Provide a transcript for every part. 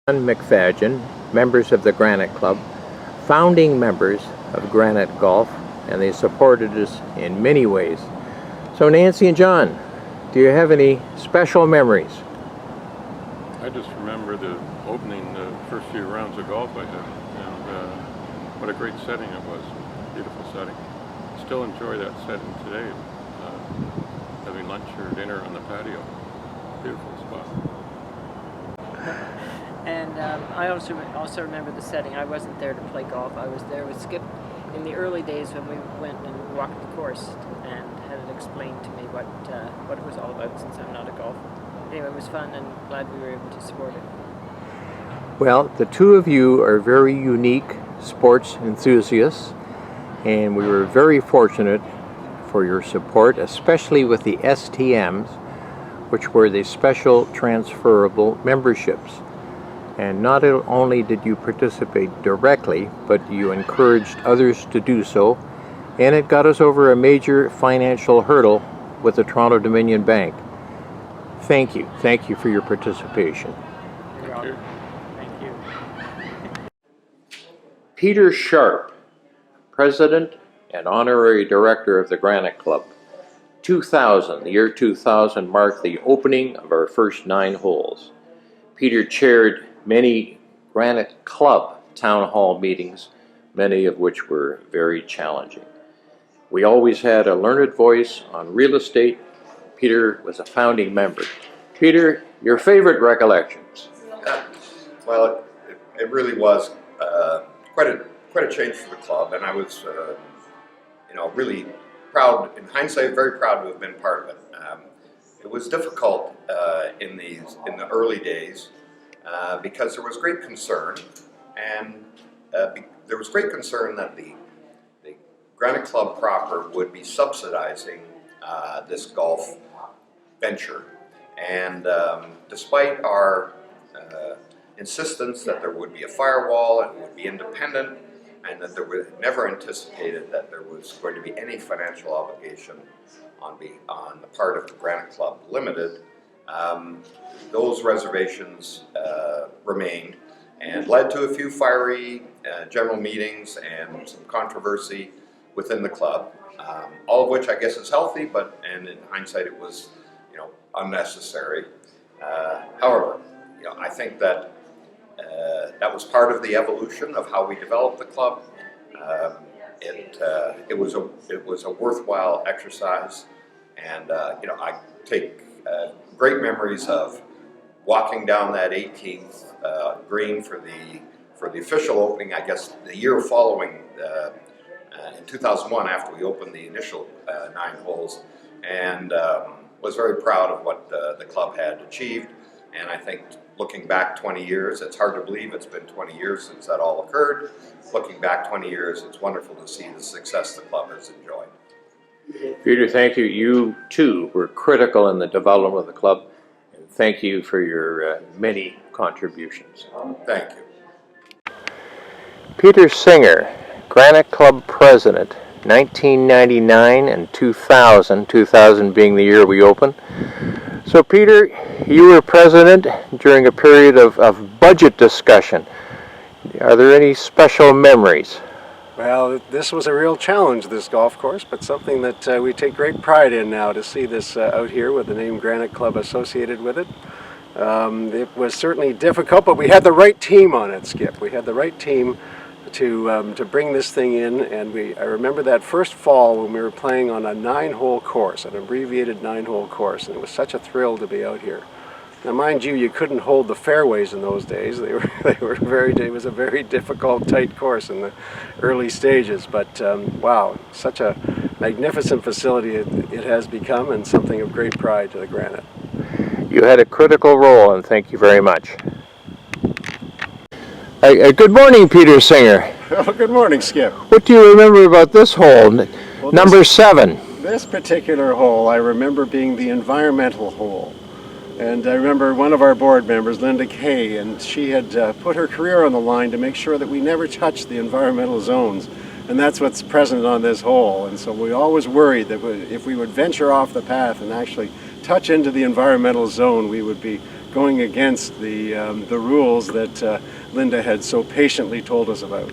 McFadgen, members of the Granite Club, founding members of Granite Golf, and they supported us in many ways. So Nancy and John, do you have any special memories? I just remember the opening, the first few rounds of golf I had, and what a great setting it was. Beautiful setting. Still enjoy that setting today, having lunch or dinner on the patio. Beautiful spot. And I also remember the setting. I wasn't there to play golf. I was there with Skip in the early days when we went and walked the course and had it explained to me what it was all about, since I'm not a golfer. Anyway, it was fun and glad we were able to support it. Well, the two of you are very unique sports enthusiasts, and we were very fortunate for your support, especially with the STMs, which were the special transferable memberships. And not only did you participate directly, but you encouraged others to do so, and it got us over a major financial hurdle with the Toronto Dominion Bank. Thank you. Thank you for your participation. Thank you. Thank you. Peter Sharp, President and Honorary Director of the Granite Club. The year 2000 marked the opening of our first 9 holes. Peter chaired many Granite Club town hall meetings, many of which were very challenging. We always had a learned voice on real estate. Peter was a founding member. Peter, your favorite recollections? Well, it really was quite a change for the club, and I was, really proud. In hindsight, very proud to have been part of it. It was difficult in the early days because there was great concern, and there was great concern that the Granite Club proper would be subsidizing this golf venture. And despite our insistence that there would be a firewall and it would be independent, and that there was never anticipated that there was going to be any financial obligation on the part of the Granite Club Limited, those reservations remained and led to a few fiery general meetings and some controversy within the club, all of which I guess is healthy, and in hindsight it was unnecessary. However, I think that that was part of the evolution of how we developed the club. It was a worthwhile exercise, and I take great memories of walking down that 18th green for the official opening. I guess the year following, in 2001, after we opened the initial 9 holes, and was very proud of what the club had achieved. And I think, looking back 20 years, it's hard to believe it's been 20 years since that all occurred. Looking back 20 years, it's wonderful to see the success the club has enjoyed. Peter, thank you. You too were critical in the development of the club, and thank you for your many contributions. Thank you. Peter Singer, Granite Club President, 1999 and 2000 being the year we opened. So Peter, you were president during a period of budget discussion. Are there any special memories? Well, this was a real challenge, this golf course, but something that we take great pride in now, to see this out here with the name Granite Club associated with it. It was certainly difficult, but we had the right team on it, Skip. We had the right team to bring this thing in, and I remember that first fall when we were playing on a 9-hole course, an abbreviated 9-hole course, and it was such a thrill to be out here. Now, mind you, you couldn't hold the fairways in those days. It was a very difficult, tight course in the early stages, but wow, such a magnificent facility it has become, and something of great pride to the Granite. You had a critical role, and thank you very much. Good morning, Peter Singer. Well, good morning, Skip. What do you remember about this hole, number 7? This particular hole, I remember being the environmental hole. And I remember one of our board members, Linda Kay, and she had put her career on the line to make sure that we never touched the environmental zones. And that's what's present on this hole. And so we always worried that if we would venture off the path and actually touch into the environmental zone, we would be going against the rules that Linda had so patiently told us about.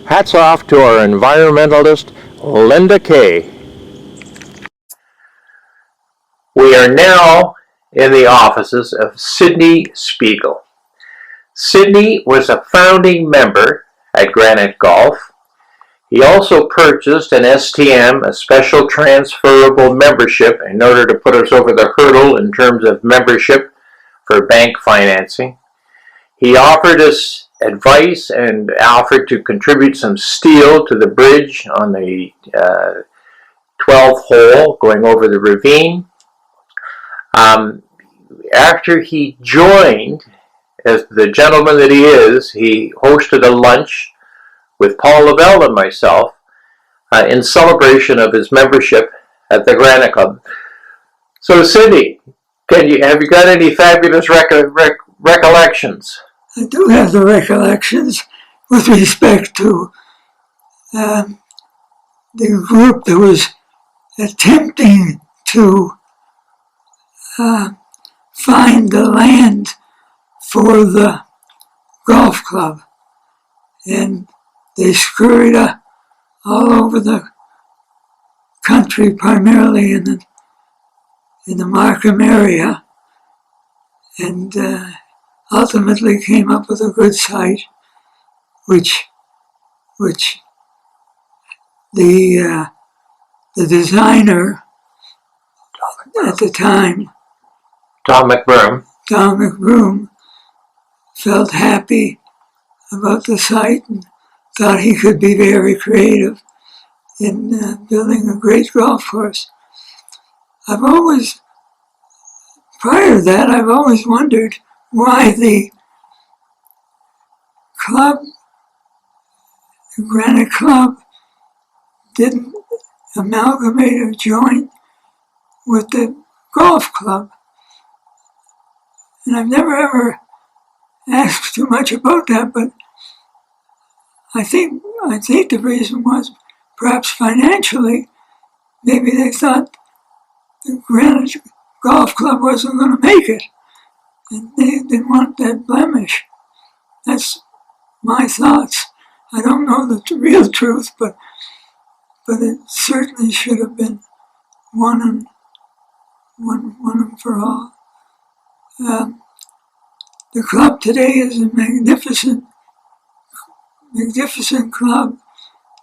Hats off to our environmentalist, Linda Kay. We are now in the offices of Sidney Spiegel. Sidney was a founding member at Granite Golf. He also purchased an STM, a special transferable membership, in order to put us over the hurdle in terms of membership for bank financing. He offered us advice and offered to contribute some steel to the bridge on the 12th hole going over the ravine. After he joined, as the gentleman that he is, he hosted a lunch with Paul Lavelle and myself in celebration of his membership at the Granite Club. So, Cindy, have you got any fabulous recollections? I do have the recollections with respect to the group that was attempting to find the land for the golf club. And they scurried all over the country, primarily in the Markham area, and ultimately came up with a good site, which the designer at the time, Tom McBroom, felt happy about the site and thought he could be very creative in building a great golf course. Prior to that, I've always wondered why the club, the Granite Club, didn't amalgamate or join with the golf club. And I've never ever asked too much about that, but I think the reason was perhaps financially. Maybe they thought the Granite Golf Club wasn't going to make it, and they didn't want that blemish. That's my thoughts. I don't know the real truth, but it certainly should have been one and for all. The club today is a magnificent club,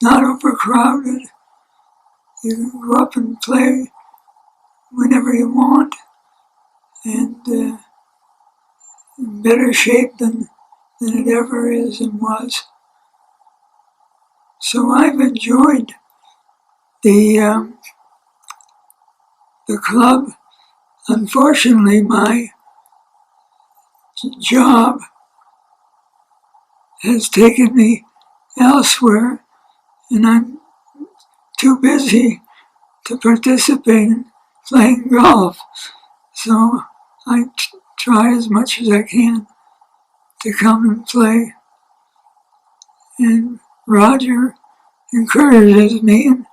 not overcrowded. You can go up and play whenever you want, and in better shape than it ever is and was. So I've enjoyed the club. Unfortunately, my job has taken me elsewhere, and I'm too busy to participate in playing golf. So I try as much as I can to come and play. And Roger encourages me, and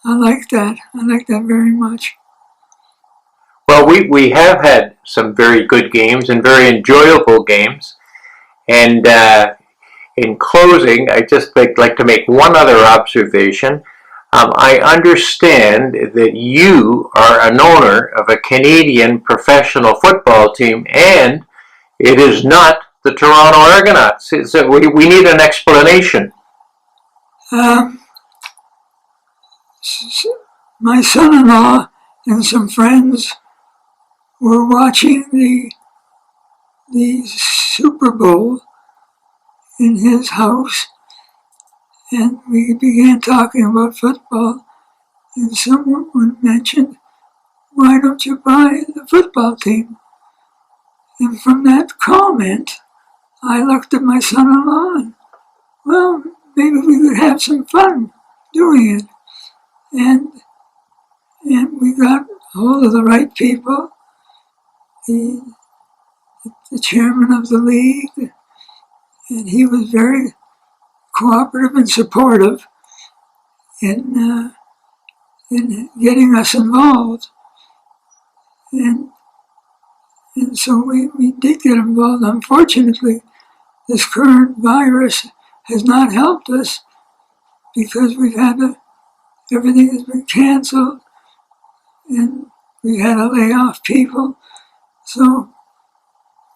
I like that. I like that very much. Well, we have had some very good games and very enjoyable games. And in closing, I'd just like to make one other observation. I understand that you are an owner of a Canadian professional football team, and it is not the Toronto Argonauts. So we need an explanation. My son-in-law and some friends were watching the Super Bowl in his house, and we began talking about football, and someone mentioned, why don't you buy the football team? And from that comment, I looked at my son-in-law and, well, maybe we could have some fun doing it. And we got hold of the right people, the chairman of the league, and he was very cooperative and supportive in getting us involved. And And so we did get involved. Unfortunately, this current virus has not helped us because everything has been canceled and we had to lay off people. So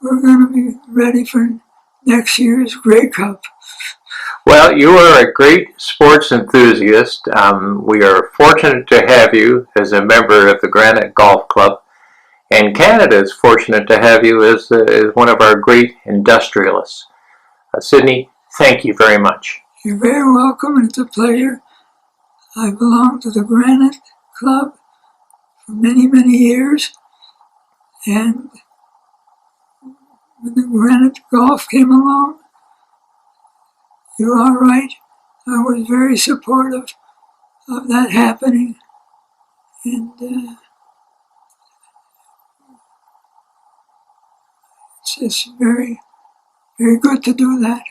we're going to be ready for next year's Grey Cup. Well, you are a great sports enthusiast. We are fortunate to have you as a member of the Granite Golf Club. And Canada is fortunate to have you as one of our great industrialists. Sydney, thank you very much. You're very welcome, and it's a pleasure. I belonged to the Granite Club for many, many years, and when the Granite Golf came along, you are right, I was very supportive of that happening, and it's very, very good to do that.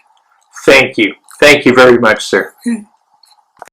Thank you. Thank you very much, sir. Okay.